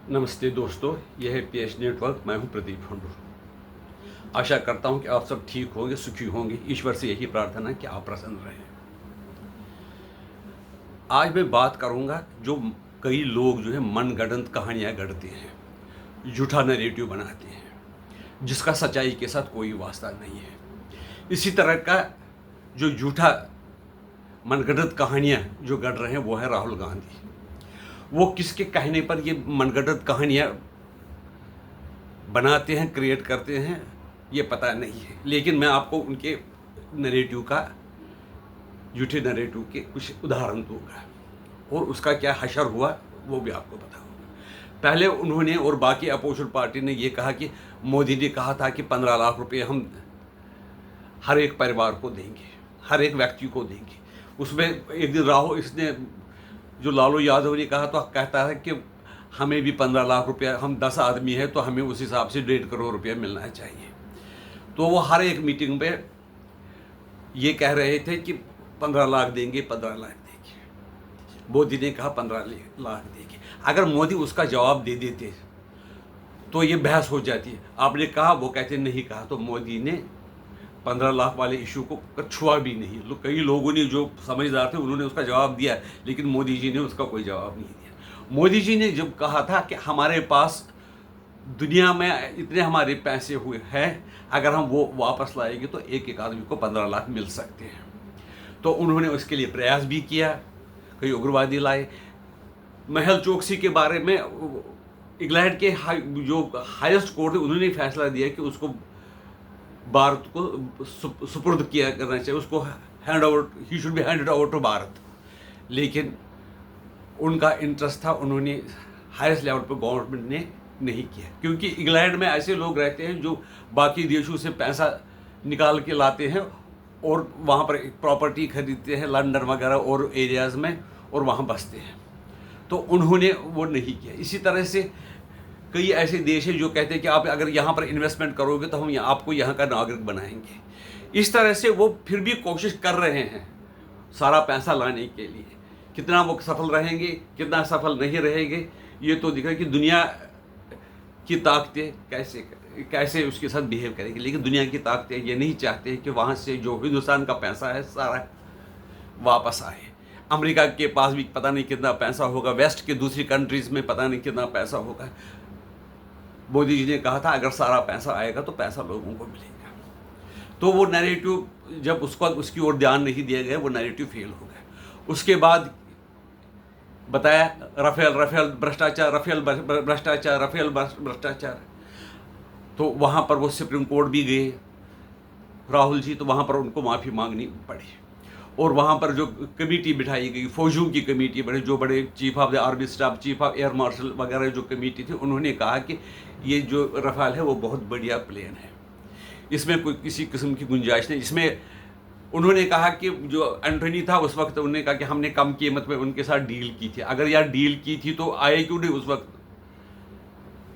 नमस्ते दोस्तों, यह है पीएच नेटवर्क। मैं हूं प्रदीप हंडूर। आशा करता हूं कि आप सब ठीक होंगे, सुखी होंगे। ईश्वर से यही प्रार्थना है कि आप प्रसन्न रहें। आज मैं बात करूंगा जो कई लोग जो है मनगढ़ंत कहानियां गढ़ते हैं, झूठा नैरेटिव बनाते हैं, जिसका सच्चाई के साथ कोई वास्ता नहीं है। इसी तरह का जो झूठा मनगढ़ंत कहानियां जो गढ़ रहे हैं वो है राहुल गांधी। वो किसके कहने पर ये मनगढ़ंत कहानियां बनाते हैं, क्रिएट करते हैं, ये पता नहीं है। लेकिन मैं आपको उनके नैरेटिव का, झूठे नैरेटिव के कुछ उदाहरण दूंगा और उसका क्या हशर हुआ वो भी आपको बताऊंगा। पहले उन्होंने और बाकी अपोजिशन पार्टी ने ये कहा कि मोदी ने कहा था कि 15 लाख रुपए हम हर एक परिवार को देंगे, हर एक व्यक्ति को देंगे। उसमें एक दिन इसने जो लालू यादव ने कहा तो कहता है कि हमें भी 15 लाख रुपया, हम 10 आदमी हैं तो हमें उस हिसाब से 1.5 करोड़ रुपया मिलना चाहिए। तो वो हर एक मीटिंग में ये कह रहे थे कि 15 लाख देंगे, 15 लाख देंगे। मोदी ने कहा 15 लाख देंगे। अगर मोदी उसका जवाब दे देते तो ये बहस हो जाती है। आपने कहा, वो कहते नहीं कहा। तो मोदी ने 15 लाख वाले इशू को छुआ भी नहीं। कई लोगों ने जो समझदार थे उन्होंने उसका जवाब दिया, लेकिन मोदी जी ने उसका कोई जवाब नहीं दिया। मोदी जी ने जब कहा था कि हमारे पास दुनिया में इतने हमारे पैसे हुए हैं, अगर हम वो वापस लाएंगे तो एक एक आदमी को 15 लाख मिल सकते हैं। तो उन्होंने उसके लिए प्रयास भी किया, कई उग्रवादी लाए। महल चौकसी के बारे में इंग्लैंड के जो हाईएस्ट कोर्ट है उन्होंने फैसला दिया कि उसको भारत को सुपुर्द किया करना चाहिए, उसको hand over, he should be handed over to Bharat. लेकिन उनका इंटरेस्ट था, उन्होंने हाईएस्ट लेवल पर गवर्नमेंट ने नहीं किया। क्योंकि इंग्लैंड में ऐसे लोग रहते हैं जो बाकी देशों से पैसा निकाल के लाते हैं और वहाँ पर एक प्रॉपर्टी खरीदते हैं लंदन वगैरह और एरियाज़ में, और वहाँ बसते हैं। तो उन्होंने वो नहीं किया। इसी तरह से कई ऐसे देश हैं जो कहते हैं कि आप अगर यहाँ पर इन्वेस्टमेंट करोगे तो हम आपको यहाँ का नागरिक बनाएंगे। इस तरह से वो फिर भी कोशिश कर रहे हैं सारा पैसा लाने के लिए। कितना वो सफल रहेंगे, कितना सफल नहीं रहेंगे, ये तो दिख रहा है कि दुनिया की ताकतें कैसे उसके साथ बिहेव करेगी। लेकिन दुनिया की ताकतें ये नहीं चाहते कि वहाँ से जो हिंदुस्तान का पैसा है सारा वापस आए। अमेरिका के पास भी पता नहीं कितना पैसा होगा, वेस्ट के दूसरी कंट्रीज़ में पता नहीं कितना पैसा होगा। मोदी जी ने कहा था अगर सारा पैसा आएगा तो पैसा लोगों को मिलेगा। तो वो नैरेटिव जब उसकी ओर ध्यान नहीं दिया गया, वो नैरेटिव फेल हो गया। उसके बाद बताया राफेल भ्रष्टाचार, राफेल भ्रष्टाचार, राफेल भ्रष्टाचार। तो वहाँ पर वो सुप्रीम कोर्ट भी गए राहुल जी, तो वहाँ पर उनको माफ़ी मांगनी पड़ी। और वहाँ पर जो कमेटी बिठाई गई, फौजियों की कमेटी, जो बड़े chief of the army staff, chief of air marshal वगैरह जो कमेटी थी, उन्होंने कहा कि ये जो रफाल है वो बहुत बढ़िया प्लेन है, इसमें कोई किसी किस्म की गुंजाइश नहीं। इसमें उन्होंने कहा कि जो एंटोनी था उस वक्त, उन्होंने कहा कि हमने कम कीमत में उनके साथ डील की थी। अगर यार डील की थी तो आए क्यों नहीं उस वक्त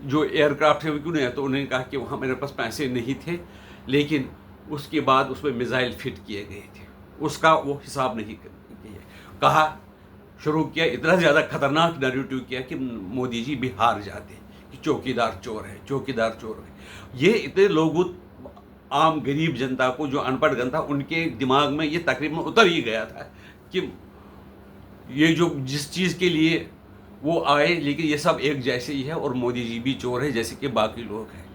जो एयरक्राफ्ट है वो क्यों नहीं आए? तो उन्होंने कहा कि वहाँ मेरे पास पैसे नहीं थे, लेकिन उसके बाद उसमें मिसाइल फिट किए गए थे, उसका वो हिसाब नहीं किया। कहा शुरू किया, इतना ज़्यादा खतरनाक नैरेटिव किया कि मोदी जी भी हार जाते कि चौकीदार चोर है, चौकीदार चोर है। ये इतने लोगों, आम गरीब जनता को, जो अनपढ़ जनता, उनके दिमाग में ये तकरीबन उतर ही गया था कि ये जो जिस चीज़ के लिए वो आए, लेकिन ये सब एक जैसे ही है और मोदी जी भी चोर है जैसे कि बाकी लोग हैं।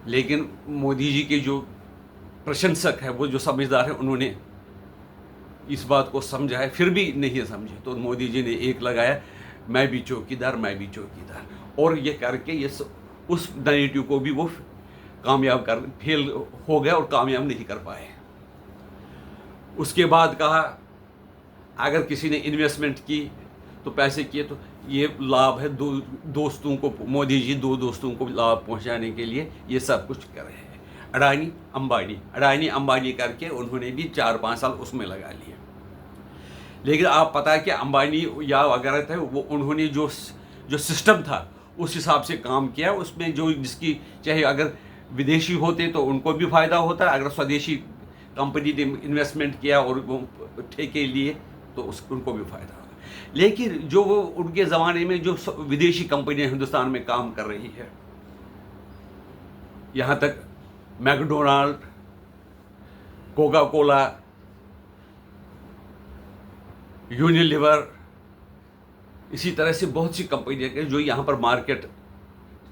लेकिन मोदी जी के जो प्रशंसक है, वो जो समझदार है, उन्होंने इस बात को समझा है, फिर भी नहीं समझे। तो मोदी जी ने एक लगाया, मैं भी चौकीदार, मैं भी चौकीदार। और ये करके ये उस नैरेटिव को भी वो कामयाब कर फेल हो गया और कामयाब नहीं कर पाए। उसके बाद कहा अगर किसी ने इन्वेस्टमेंट की तो पैसे किए तो ये लाभ है दोस्तों को, मोदी जी 2 दोस्तों को लाभ पहुंचाने के लिए ये सब कुछ कर रहे हैं। अडानी अंबानी करके उन्होंने भी 4-5 साल उसमें लगा लिए। लेकिन आप पता है कि अंबानी या वगैरह थे, वो उन्होंने जो सिस्टम था उस हिसाब से काम किया। उसमें जो जिसकी चाहे अगर विदेशी होते तो उनको भी फ़ायदा होता, अगर स्वदेशी कंपनी ने इन्वेस्टमेंट किया और वो ठेके लिए तो उनको भी फ़ायदा होगा। लेकिन जो वो उनके ज़माने में जो विदेशी कंपनियां हिंदुस्तान में काम कर रही है, यहाँ तक मैकडोनाल्ड, कोका कोला, यूनिलीवर, इसी तरह से बहुत सी कंपनियां के जो यहाँ पर मार्केट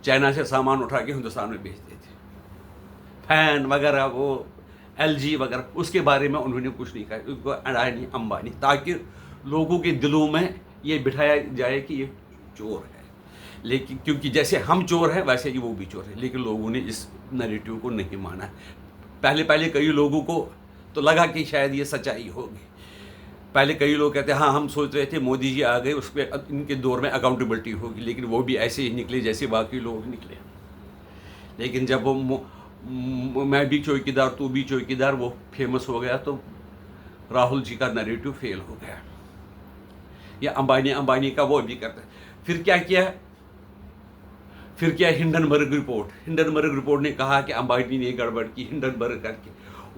चाइना से सामान उठा के हिंदुस्तान में बेचते थे, फैन वगैरह, वो एलजी वगैरह, उसके बारे में उन्होंने कुछ नहीं कहा। उनको अडानी अंबानी, ताकि लोगों के दिलों में ये बिठाया जाए कि ये चोर है। लेकिन क्योंकि जैसे हम चोर हैं वैसे ही वो भी चोर है, लेकिन लोगों ने इस नैरेटिव को नहीं माना। पहले कई लोगों को तो लगा कि शायद ये सच्चाई होगी। पहले कई लोग कहते हैं हाँ, हम सोच रहे थे मोदी जी आ गए, उस पर इनके दौर में अकाउंटेबिलिटी होगी, लेकिन वो भी ऐसे ही निकले जैसे बाकी लोग निकले। लेकिन जब वो मैं भी चौकीदार तू भी चौकीदार वो फेमस हो गया, तो राहुल जी का नैरेटिव फेल हो गया। या अंबानी का वो भी करता है। फिर क्या किया हिंडनबर्ग रिपोर्ट ने कहा कि अंबानी ने गड़बड़ की, हिंडनबर्ग करके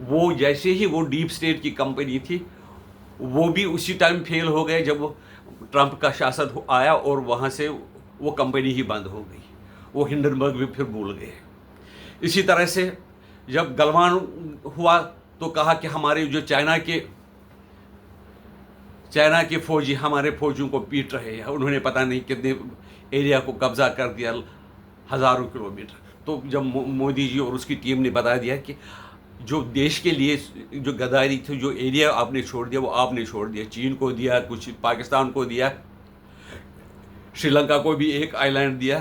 वो जैसे ही वो डीप स्टेट की कंपनी थी, वो भी उसी टाइम फेल हो गए जब वो ट्रंप का शासन आया और वहाँ से वो कंपनी ही बंद हो गई। वो हिंडनबर्ग भी फिर भूल गए। इसी तरह से जब गलवान हुआ तो कहा कि हमारे जो चाइना के फौजी हमारे फौजियों को पीट रहे हैं, उन्होंने पता नहीं कितने एरिया को कब्जा कर दिया, हज़ारों किलोमीटर। तो जब मोदी जी और उसकी टीम ने बता दिया कि जो देश के लिए जो गद्दारी थी, जो एरिया आपने छोड़ दिया वो आपने छोड़ दिया, चीन को दिया, कुछ पाकिस्तान को दिया, श्रीलंका को भी एक आइलैंड दिया,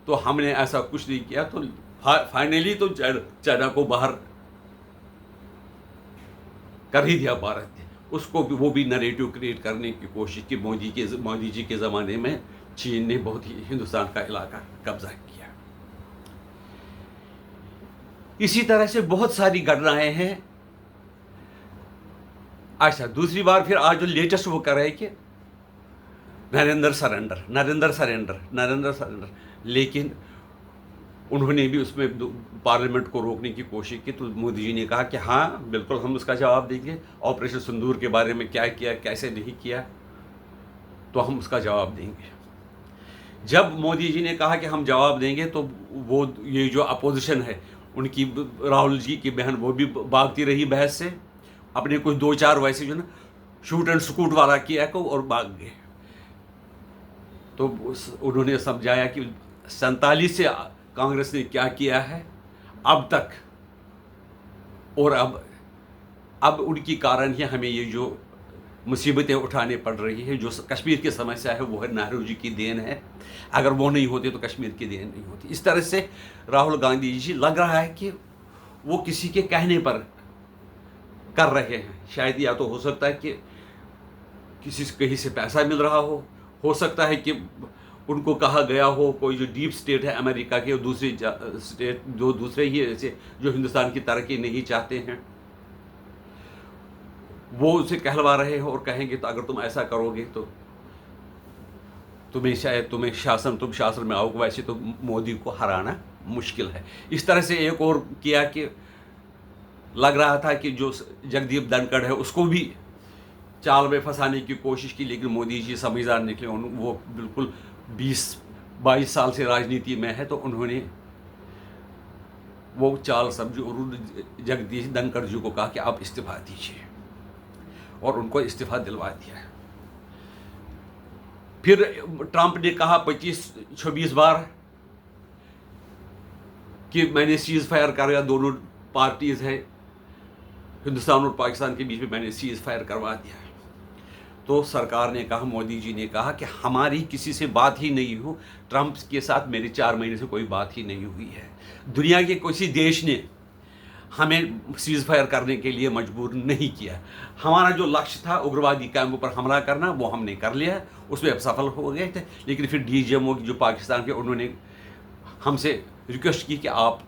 तो हमने ऐसा कुछ नहीं किया। तो फाइनली तो चाइना को बाहर कर ही दिया भारत ने। उसको भी वो भी नैरेटिव क्रिएट करने की कोशिश की। मोदी जी के ज़माने में चीन ने बहुत ही हिंदुस्तान का इलाका कब्जा किया। इसी तरह से बहुत सारी घटनाएं हैं। अच्छा, दूसरी बार फिर आज जो लेटेस्ट वो कर रहे हैं कि नरेंद्र सरेंडर, लेकिन उन्होंने भी उसमें पार्लियामेंट को रोकने की कोशिश की। तो मोदी जी ने कहा कि हाँ बिल्कुल हम उसका जवाब देंगे, ऑपरेशन सिंदूर के बारे में क्या किया कैसे नहीं किया, तो हम उसका जवाब देंगे। जब मोदी जी ने कहा कि हम जवाब देंगे, तो वो ये जो अपोजिशन है उनकी, राहुल जी की बहन, वो भी भागती रही बहस से। अपने कुछ 2-4 वैसे जो ना शूट एंड स्कूट वाला किया को और भाग गए। तो उन्होंने समझाया कि 47 से कांग्रेस ने क्या किया है अब तक, और अब उनकी कारण ही हमें ये जो मुसीबतें उठाने पड़ रही है। जो कश्मीर की समस्या है वो है नेहरू जी की देन है, अगर वो नहीं होते तो कश्मीर की देन नहीं होती। इस तरह से राहुल गांधी जी लग रहा है कि वो किसी के कहने पर कर रहे हैं। शायद या तो हो सकता है कि किसी से कहीं से पैसा मिल रहा हो सकता है कि उनको कहा गया हो कोई जो डीप स्टेट है अमेरिका के, दूसरी स्टेट जो दूसरे ही ऐसे जो हिंदुस्तान की तरक्की नहीं चाहते हैं, वो उसे कहलवा रहे हैं और कहेंगे तो अगर तुम ऐसा करोगे तो तुम शासन में आओगे, वैसे तो मोदी को हराना मुश्किल है। इस तरह से एक और किया कि लग रहा था कि जो जगदीप धनखड़ है उसको भी चाल में फंसाने की कोशिश की, लेकिन मोदी जी समझदार निकले। वो बिल्कुल 20-22 साल से राजनीति में है, तो उन्होंने वो चाल समझी और जगदीप धनखड़ जी को कहा कि आप इस्तीफा दीजिए, और उनको इस्तीफा दिलवा दिया। फिर ट्रंप ने कहा 25-26 बार कि मैंने सीज फायर कराया, दोनों पार्टीज हैं हिंदुस्तान और पाकिस्तान के बीच में, मैंने सीज फायर करवा दिया। तो सरकार ने कहा, मोदी जी ने कहा कि हमारी किसी से बात ही नहीं हो, ट्रंप के साथ मेरी 4 महीने से कोई बात ही नहीं हुई है। दुनिया के किसी देश ने हमें सीज फायर करने के लिए मजबूर नहीं किया। हमारा जो लक्ष्य था उग्रवादी कैंपों पर हमला करना, वो हमने कर लिया, उसमें अब सफल हो गए थे। लेकिन फिर DGMO जो पाकिस्तान के, उन्होंने हमसे रिक्वेस्ट की कि आप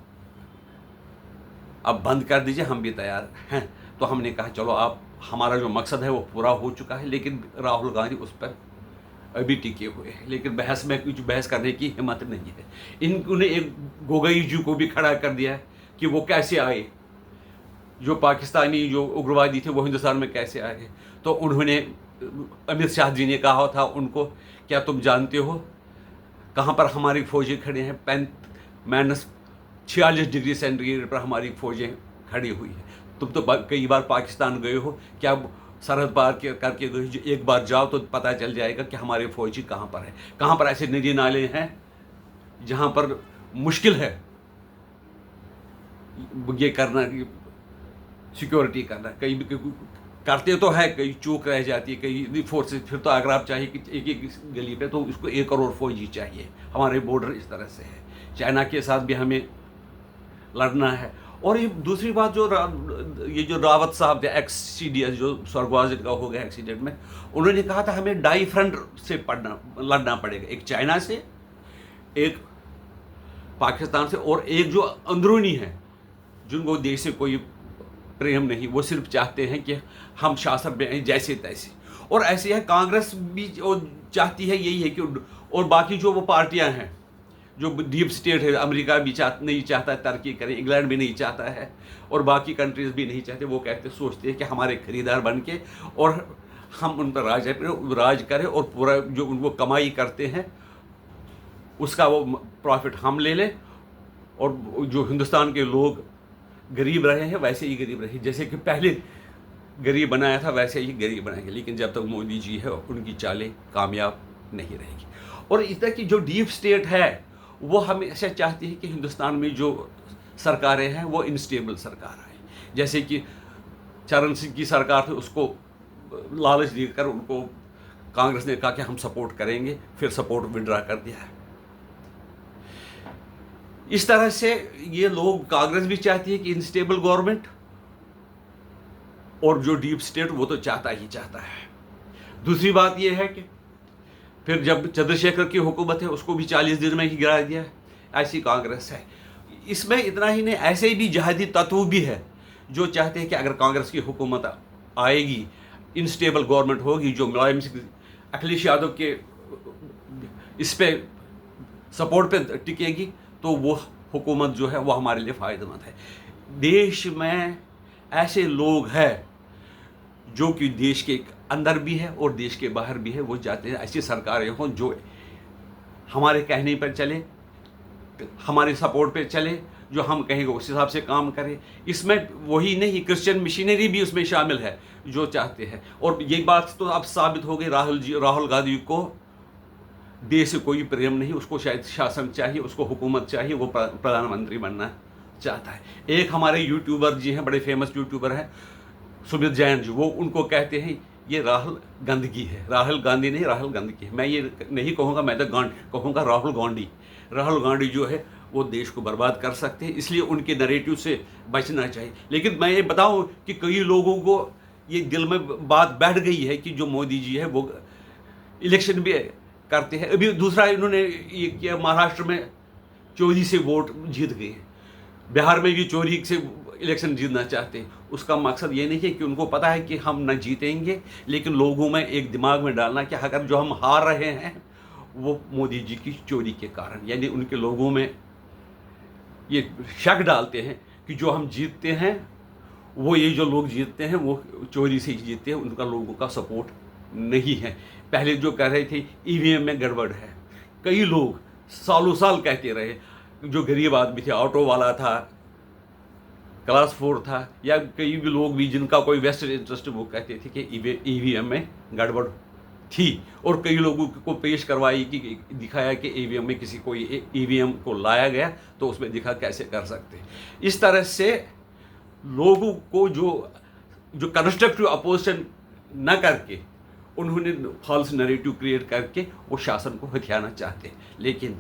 अब बंद कर दीजिए, हम भी तैयार हैं। तो हमने कहा चलो, आप हमारा जो मकसद है वो पूरा हो चुका है। लेकिन राहुल गांधी उस पर अभी टिके हुए हैं, लेकिन बहस में कुछ बहस करने की हिम्मत नहीं है। इन्होंने एक गोगोई जी को भी खड़ा कर दिया है कि वो कैसे आए, जो पाकिस्तानी जो उग्रवादी थे वो हिंदुस्तान में कैसे आए। तो उन्होंने अमित शाह जी ने कहा था उनको, क्या तुम जानते हो कहाँ पर हमारी फौजें खड़े हैं? -46 डिग्री सेंटीग्रेड पर हमारी फौजें खड़ी हुई हैं। तुम तो कई बार पाकिस्तान गए हो, क्या सरहद पार करके गए हो? एक बार जाओ तो पता चल जाएगा कि हमारे फौजी कहाँ पर है। कहाँ पर ऐसे नदी नाले हैं जहाँ पर मुश्किल है ये करना, सिक्योरिटी करना। कई करते तो है, कई चूक रह जाती है, कई फोर्सेस। फिर तो अगर आप चाहिए कि एक एक गली पे, तो उसको 1 करोड़ फौजी चाहिए। हमारे बॉर्डर इस तरह से है। चाइना के साथ भी हमें लड़ना है। और ये दूसरी बात, ये जो रावत साहब थे, एक्स-CDS, जो स्वर्गवास का हो गया एक्सीडेंट में, उन्होंने कहा था हमें डाई फ्रंट से लड़ना पड़ेगा, एक चाइना से, एक पाकिस्तान से, और एक जो अंदरूनी है, जिनको देश से कोई प्रेम नहीं, वो सिर्फ चाहते हैं कि हम शासन में आए जैसे तैसे। और ऐसे है, कांग्रेस भी चाहती है यही है कि, और बाकी जो वो पार्टियां हैं, जो डीप स्टेट है, अमेरिका भी नहीं चाहता तरक्की करे, इंग्लैंड भी नहीं चाहता है, और बाकी कंट्रीज भी नहीं चाहते। वो सोचते हैं कि हमारे खरीदार बन के और हम उन पर राज करें, और पूरा जो उनको कमाई करते हैं उसका वो प्रॉफिट हम ले लें, और जो हिंदुस्तान के लोग गरीब रहे हैं वैसे ही गरीब रहे, जैसे कि पहले गरीब बनाया था वैसे ही गरीब बनाएंगे। लेकिन जब तक मोदी जी है, उनकी चालें कामयाब नहीं रहेगी। और इस तरह की जो डीप स्टेट है, वो हमेशा चाहती है कि हिंदुस्तान में जो सरकारें हैं वो इनस्टेबल सरकार आए। जैसे कि चरण सिंह की सरकार थी, उसको लालच देकर उनको कांग्रेस ने कहा कि हम सपोर्ट करेंगे, फिर सपोर्ट विड्रा कर दिया है। इस तरह से ये लोग, कांग्रेस भी चाहती है कि इनस्टेबल गवर्नमेंट, और जो डीप स्टेट वो तो चाहता ही चाहता है। दूसरी बात ये है कि फिर जब चंद्रशेखर की हुकूमत है, उसको भी 40 दिन में ही गिरा दिया है। ऐसी कांग्रेस है। इसमें इतना ही नहीं, ऐसे भी जिहादी तत्व भी है जो चाहते हैं कि अगर कांग्रेस की हुकूमत आएगी, इनस्टेबल गवर्नमेंट होगी, जो मुलायम सिंह, अखिलेश यादव के इस पे सपोर्ट पे टिकेगी, तो वो हुकूमत जो है वो हमारे लिए फ़ायदेमंद है। देश में ऐसे लोग हैं जो कि देश के अंदर भी है और देश के बाहर भी है, वो चाहते हैं ऐसी सरकारें हों जो हमारे कहने पर चले, हमारे सपोर्ट पे चले, जो हम कहेंगे उस हिसाब से काम करे। इसमें वही नहीं, क्रिश्चियन मिशनरी भी उसमें शामिल है जो चाहते हैं। और ये बात तो अब साबित हो गई, राहुल गांधी को देश से कोई प्रेम नहीं, उसको शायद शासन चाहिए, उसको हुकूमत चाहिए, वो प्रधानमंत्री बनना चाहता है। एक हमारे यूट्यूबर जी हैं, बड़े फेमस यूट्यूबर हैं, सुमित जैन जी, वो उनको कहते हैं ये राहुल गंदगी है। राहुल गांधी नहीं, राहुल गंदगी है। मैं ये नहीं कहूँगा, मैं तो कहूँगा राहुल गांधी। राहुल गांधी जो है वो देश को बर्बाद कर सकते हैं, इसलिए उनके नैरेटिव से बचना चाहिए। लेकिन मैं ये बताऊं कि कई लोगों को ये दिल में बात बैठ गई है कि जो मोदी जी है वो इलेक्शन भी करते हैं। अभी दूसरा इन्होंने ये किया, महाराष्ट्र में चोरी से वोट जीत गए, बिहार में भी चोरी से इलेक्शन जीतना चाहते हैं। उसका मकसद ये नहीं है कि उनको पता है कि हम न जीतेंगे, लेकिन लोगों में एक दिमाग में डालना कि अगर जो हम हार रहे हैं वो मोदी जी की चोरी के कारण, यानी उनके लोगों में ये शक डालते हैं कि जो हम जीतते हैं वो, ये जो लोग जीतते हैं वो चोरी से ही जीतते हैं, उनका लोगों का सपोर्ट नहीं है। पहले जो कह रहे थे ईवीएम में गड़बड़ है, कई लोग सालों साल कहते रहे। जो गरीब आदमी थे, ऑटो वाला था, क्लास 4 था, या कई भी लोग भी जिनका कोई वेस्टेड इंटरेस्ट, वो कहते थे कि ईवीएम में गड़बड़ थी। और कई लोगों को पेश करवाई कि दिखाया कि ईवीएम में किसी कोई ईवीएम को लाया गया तो उसमें दिखा कैसे कर सकते। इस तरह से लोगों को जो कंस्ट्रक्टिव अपोजिशन न करके उन्होंने फॉल्स नैरेटिव क्रिएट करके वो शासन को हथियाना चाहते हैं। लेकिन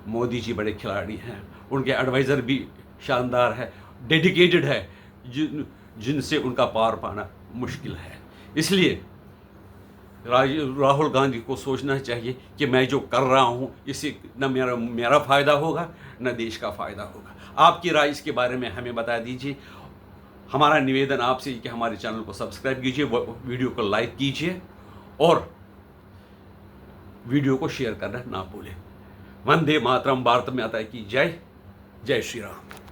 मोदी जी बड़े खिलाड़ी हैं, उनके एडवाइज़र भी शानदार है, डेडिकेटेड है, जिनसे उनका पार पाना मुश्किल है। इसलिए राहुल गांधी को सोचना चाहिए कि मैं जो कर रहा हूँ इससे न मेरा फ़ायदा होगा न देश का फ़ायदा होगा। आपकी राय इसके बारे में हमें बता दीजिए। हमारा निवेदन आपसे कि हमारे चैनल को सब्सक्राइब कीजिए, वीडियो को लाइक कीजिए और वीडियो को शेयर करना ना भूलें। वंदे मातरम, भारत माता की जय। जय श्री राम।